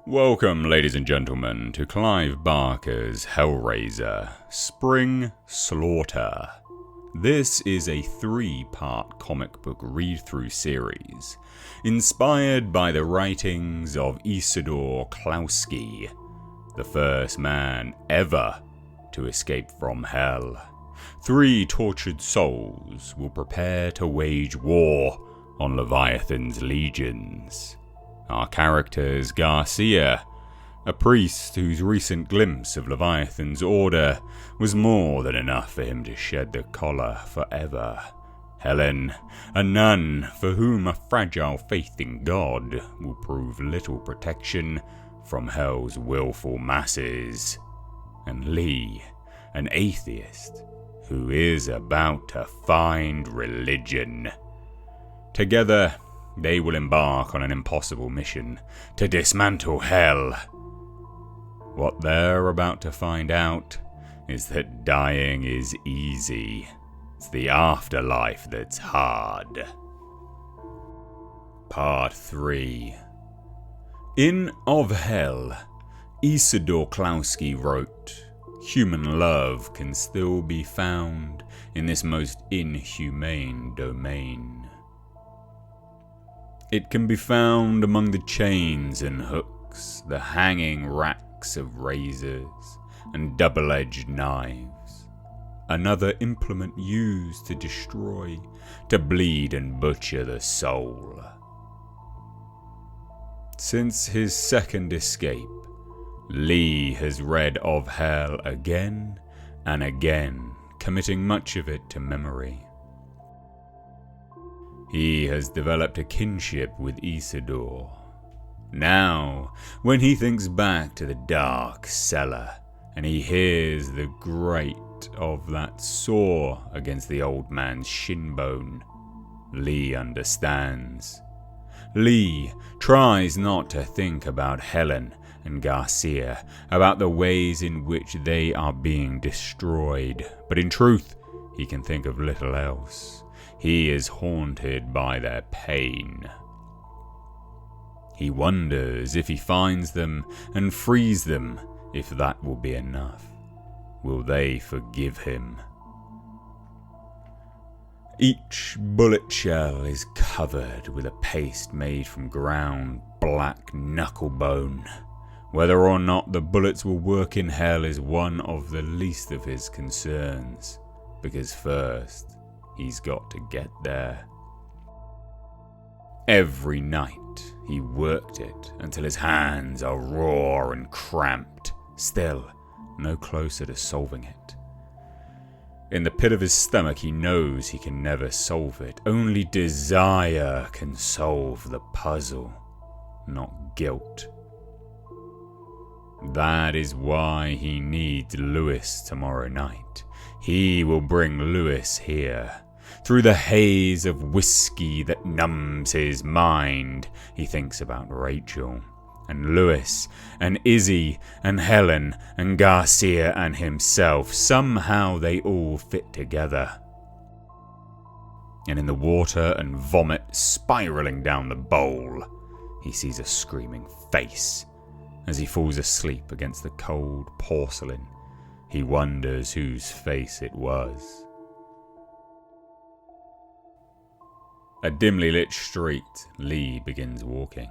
Welcome, ladies and gentlemen, to Clive Barker's Hellraiser, Spring Slaughter. This is a 3-part comic book read-through series, inspired by the writings of Isidor Klauski, the first man ever to escape from hell. 3 tortured souls will prepare to wage war on Leviathan's legions. Our character is Garcia, a priest whose recent glimpse of Leviathan's order was more than enough for him to shed the collar forever. Helen, a nun for whom a fragile faith in God will prove little protection from hell's willful masses. And Lee, an atheist who is about to find religion. Together, they will embark on an impossible mission to dismantle hell. What they're about to find out is that dying is easy. It's the afterlife that's hard. Part 3. In Of Hell, Isidor Klauski wrote, "Human love can still be found in this most inhumane domain. It can be found among the chains and hooks, the hanging racks of razors and double-edged knives. Another implement used to destroy, to bleed and butcher the soul." Since his second escape, Lee has read Of Hell again and again, committing much of it to memory. He has developed a kinship with Isidor. Now, when he thinks back to the dark cellar and he hears the grate of that saw against the old man's shin bone, Lee understands. Lee tries not to think about Helen and Garcia, about the ways in which they are being destroyed, but in truth, he can think of little else. He is haunted by their pain. He wonders if he finds them and frees them, if that will be enough. Will they forgive him? Each bullet shell is covered with a paste made from ground black knuckle bone. Whether or not the bullets will work in hell is one of the least of his concerns, because first, he's got to get there. Every night, he worked it until his hands are raw and cramped, still no closer to solving it. In the pit of his stomach, he knows he can never solve it. Only desire can solve the puzzle, not guilt. That is why he needs Lewis tomorrow night. He will bring Lewis here. Through the haze of whiskey that numbs his mind, he thinks about Rachel, and Lewis, and Izzy, and Helen, and Garcia, and himself. Somehow they all fit together. And in the water and vomit spiraling down the bowl, he sees a screaming face. As he falls asleep against the cold porcelain, he wonders whose face it was. A dimly lit street, Lee begins walking.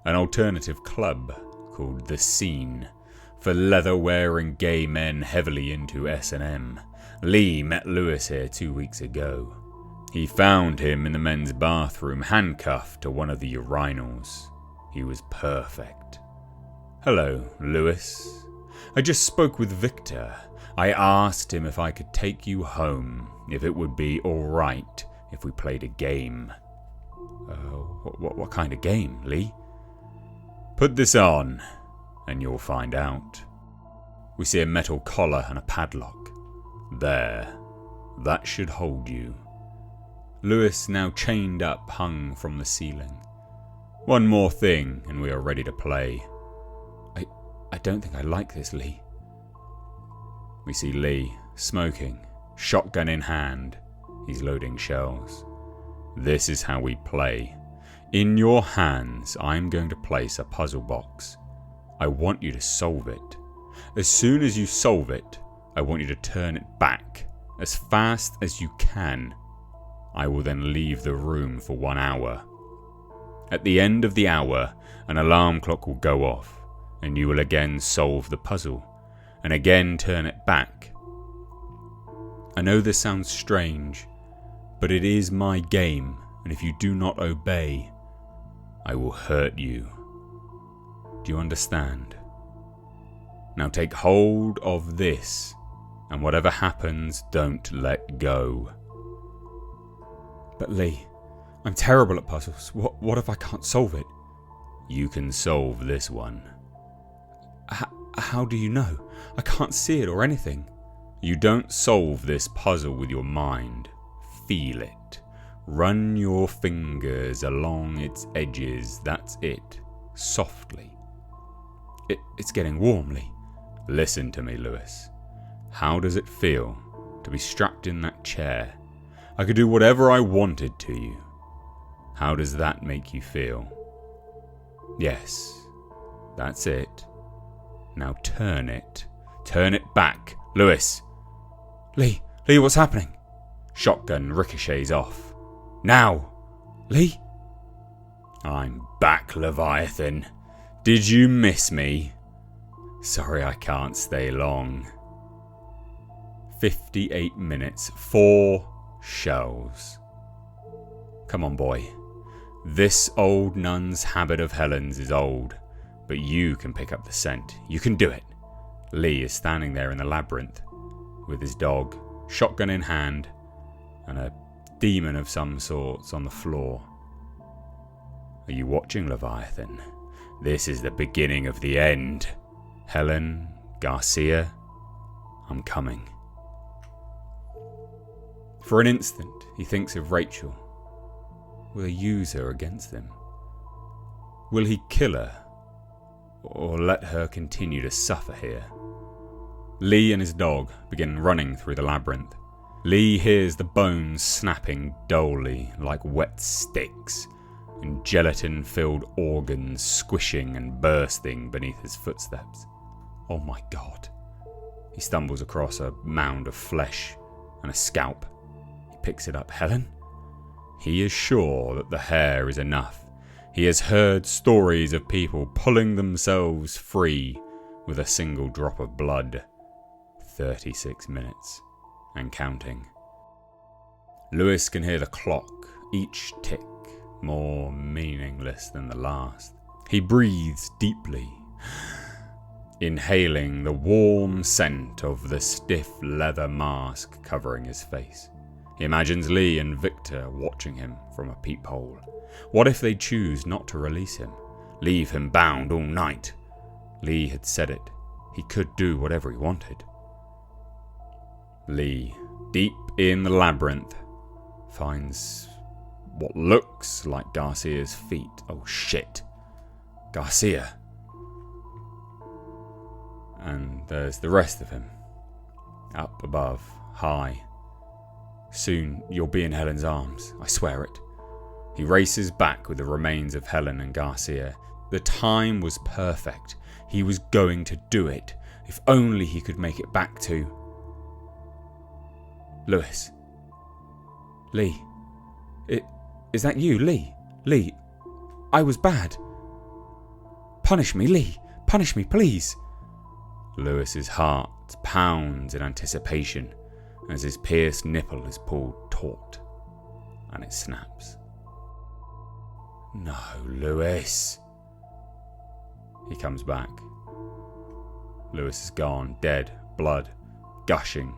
An alternative club called The Scene, for leather-wearing gay men heavily into S&M. Lee met Lewis here 2 weeks ago. He found him in the men's bathroom, handcuffed to one of the urinals. He was perfect. "Hello, Lewis. I just spoke with Victor. I asked him if I could take you home, if it would be alright if we played a game." What kind of game, Lee?" "Put this on, and you'll find out." We see a metal collar and a padlock. There. That should hold you. Lewis, now chained up, hung from the ceiling. "One more thing, and we are ready to play." I don't think I like this, Lee." We see Lee, smoking, shotgun in hand. He's loading shells. "This is how we play. In your hands, I'm going to place a puzzle box. I want you to solve it. As soon as you solve it, I want you to turn it back as fast as you can. I will then leave the room for 1 hour. At the end of the hour, an alarm clock will go off, and you will again solve the puzzle, and again turn it back. I know this sounds strange, but it is my game, and if you do not obey, I will hurt you. Do you understand? Now take hold of this, and whatever happens, don't let go. But Lee, I'm terrible at puzzles. What if I can't solve it? You can solve this one. How do you know? I can't see it or anything. You don't solve this puzzle with your mind. Feel it. Run your fingers along its edges. That's it. Softly. It's getting warm, Lee. Listen to me, Lewis. How does it feel to be strapped in that chair? I could do whatever I wanted to you. How does that make you feel? Yes, that's it. Now turn it. Turn it back. Lewis! Lee, what's happening? Shotgun ricochets off. Now! Lee? I'm back, Leviathan. Did you miss me? Sorry I can't stay long. 58 minutes, 4 shells. Come on, boy. This old nun's habit of Helen's is old, but you can pick up the scent. You can do it. Lee is standing there in the labyrinth with his dog, shotgun in hand, and a demon of some sorts on the floor. Are you watching, Leviathan? This is the beginning of the end. Helen, Garcia, I'm coming. For an instant, he thinks of Rachel. Will he use her against them? Will he kill her? Or let her continue to suffer here? Lee and his dog begin running through the labyrinth. Lee hears the bones snapping dully like wet sticks, and gelatin-filled organs squishing and bursting beneath his footsteps. Oh my God. He stumbles across a mound of flesh and a scalp. He picks it up. Helen? He is sure that the hair is enough. He has heard stories of people pulling themselves free with a single drop of blood. 36 minutes and counting. Lewis can hear the clock, each tick more meaningless than the last. He breathes deeply, inhaling the warm scent of the stiff leather mask covering his face. He imagines Lee and Victor watching him from a peephole. What if they choose not to release him? Leave him bound all night? Lee had said it. He could do whatever he wanted. Lee, deep in the labyrinth, finds what looks like Garcia's feet. Oh shit. Garcia. And there's the rest of him. Up above, high. Soon you'll be in Helen's arms, I swear it. He races back with the remains of Helen and Garcia. The time was perfect. He was going to do it. If only he could make it back to... Lewis. Lee. Is that you, Lee? Lee, I was bad. Punish me, Lee. Punish me, please. Lewis's heart pounds in anticipation as his pierced nipple is pulled taut, and it snaps. No, Lewis. He comes back. Lewis is gone, dead, blood, gushing.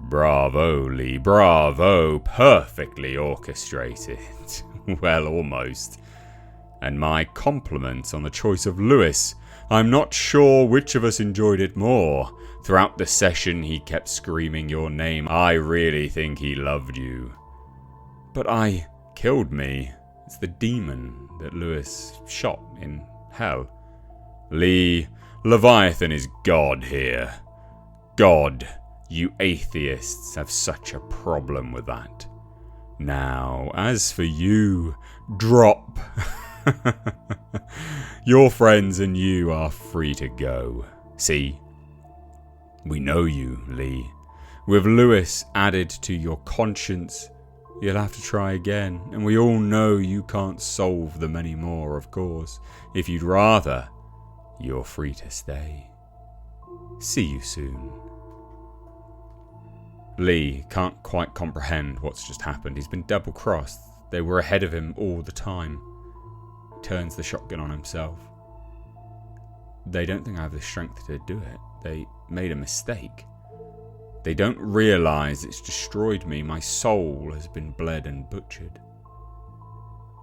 Bravo, Lee, bravo, perfectly orchestrated. Well, almost. And my compliments on the choice of Lewis. I'm not sure which of us enjoyed it more. Throughout the session he kept screaming your name. I really think he loved you. But I killed me. It's the demon that Lewis shot in hell. Lee, Leviathan is God here. God. You atheists have such a problem with that. Now, as for you, drop. Your friends and you are free to go. See? We know you, Lee. With Lewis added to your conscience, you'll have to try again, and we all know you can't solve them anymore, of course. If you'd rather, you're free to stay. See you soon. Lee can't quite comprehend what's just happened. He's been double-crossed. They were ahead of him all the time. He turns the shotgun on himself. They don't think I have the strength to do it. They made a mistake. They don't realise it's destroyed me. My soul has been bled and butchered.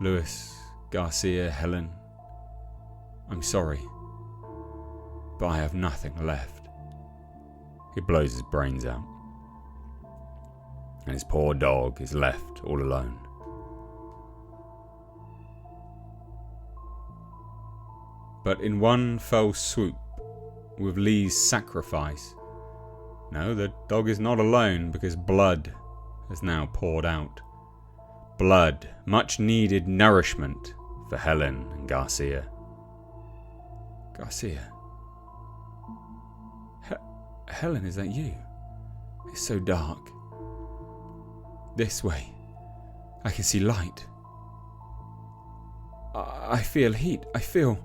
Lewis, Garcia, Helen, I'm sorry, but I have nothing left. He blows his brains out. And his poor dog is left all alone. But in one fell swoop, with Lee's sacrifice, no, the dog is not alone because blood has now poured out. Blood, much needed nourishment for Helen and Garcia. Garcia? Helen, is that you? It's so dark. This way. I can see light. I feel heat. I feel...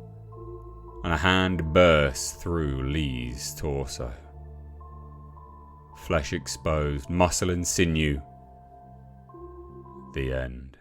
And a hand bursts through Lee's torso. Flesh exposed, muscle and sinew. The end.